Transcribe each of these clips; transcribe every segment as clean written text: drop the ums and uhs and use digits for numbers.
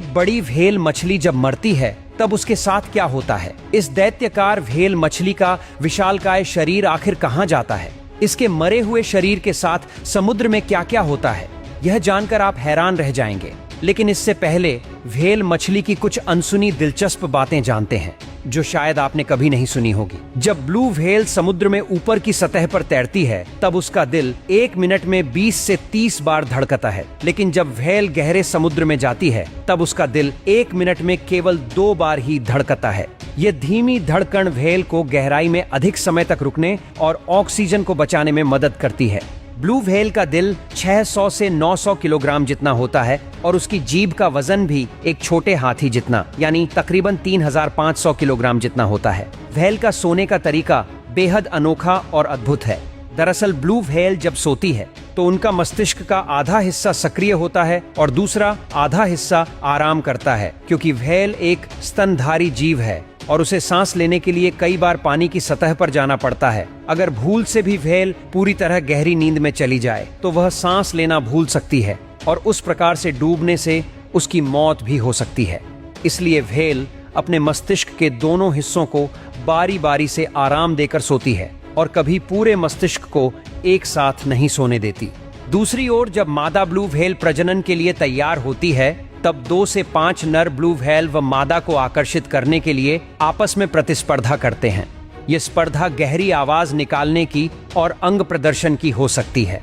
एक बड़ी व्हेल मछली जब मरती है तब उसके साथ क्या होता है? इस दैत्यकार व्हेल मछली का विशालकाय शरीर आखिर कहां जाता है? इसके मरे हुए शरीर के साथ समुद्र में क्या क्या होता है? यह जानकर आप हैरान रह जाएंगे। लेकिन इससे पहले व्हेल मछली की कुछ अनसुनी दिलचस्प बातें जानते हैं जो शायद आपने कभी नहीं सुनी होगी। जब ब्लू व्हेल समुद्र में ऊपर की सतह पर तैरती है तब उसका दिल 1 मिनट में 20 से 30 बार धड़कता है। लेकिन जब व्हेल गहरे समुद्र में जाती है तब उसका दिल 1 मिनट में केवल 2 बार ही धड़कता है। ये धीमी धड़कन व्हेल को गहराई में अधिक समय तक रुकने और ऑक्सीजन को बचाने में मदद करती है। ब्लू व्हेल का दिल 600 से 900 किलोग्राम जितना होता है और उसकी जीभ का वजन भी एक छोटे हाथी जितना यानी तकरीबन 3500 किलोग्राम जितना होता है। व्हेल का सोने का तरीका बेहद अनोखा और अद्भुत है। दरअसल ब्लू व्हेल जब सोती है तो उनका मस्तिष्क का आधा हिस्सा सक्रिय होता है और दूसरा आधा हिस्सा आराम करता है, क्योंकि व्हेल एक स्तनधारी जीव है और उसे सांस लेने के लिए कई बार पानी की सतह पर जाना पड़ता है। अगर भूल से भी व्हेल पूरी तरह गहरी नींद में चली जाए तो वह सांस लेना भूल सकती है और उस प्रकार से डूबने से उसकी मौत भी हो सकती है। इसलिए व्हेल अपने मस्तिष्क के दोनों हिस्सों को बारी बारी से आराम देकर सोती है और कभी पूरे मस्तिष्क को एक साथ नहीं सोने देती। दूसरी ओर जब मादा ब्लू व्हेल प्रजनन के लिए तैयार होती है तब 2 से 5 नर ब्लू व्हेल व मादा को आकर्षित करने के लिए आपस में प्रतिस्पर्धा करते हैं। ये स्पर्धा गहरी आवाज निकालने की और अंग प्रदर्शन की हो सकती है।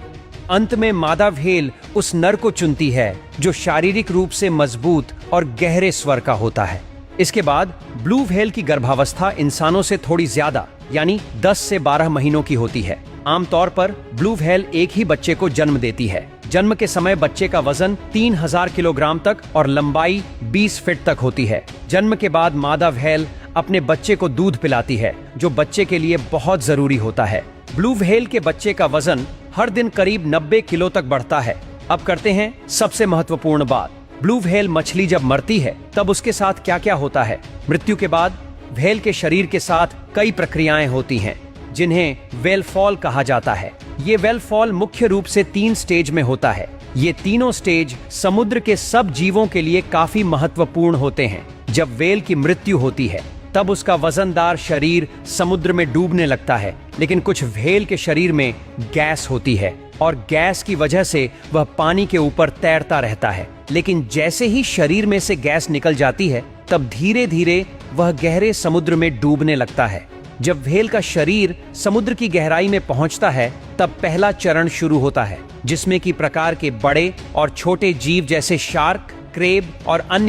अंत में मादा व्हेल उस नर को चुनती है जो शारीरिक रूप से मजबूत और गहरे स्वर का होता है। इसके बाद ब्लू व्हेल की गर्भावस्था इंसानों से थोड़ी ज्यादा यानी 10 से 12 महीनों की होती है। आमतौर पर ब्लू व्हेल एक ही बच्चे को जन्म देती है। जन्म के समय बच्चे का वजन 3000 किलोग्राम तक और लंबाई 20 फीट तक होती है। जन्म के बाद मादा व्हेल अपने बच्चे को दूध पिलाती है, जो बच्चे के लिए बहुत जरूरी होता है। ब्लू व्हेल के बच्चे का वजन हर दिन करीब 90 किलो तक बढ़ता है। अब करते हैं सबसे महत्वपूर्ण बात, ब्लू व्हेल मछली जब मरती है तब उसके साथ क्या क्या होता है। मृत्यु के बाद व्हेल के शरीर के साथ कई प्रक्रियाएं होती हैं जिन्हें व्हेल फॉल कहा जाता है। ये व्हेल फॉल मुख्य रूप से 3 स्टेज में होता है। ये तीनों स्टेज समुद्र के सब जीवों के लिए काफी महत्वपूर्ण होते हैं। जब व्हेल की मृत्यु होती है तब उसका वजनदार शरीर समुद्र में डूबने लगता है, लेकिन कुछ व्हेल के शरीर में गैस होती है और गैस की वजह से वह पानी के ऊपर तैरता रहता है। लेकिन जैसे ही शरीर में से गैस निकल जाती है तब धीरे धीरे वह गहरे समुद्र में डूबने लगता है। जब व्हेल का शरीर समुद्र की गहराई में पहुंचता है तब पहला चरण शुरू होता है, जिसमें की प्रकार के बड़े और छोटे जीव जैसे शार्क, क्रेब और अन्य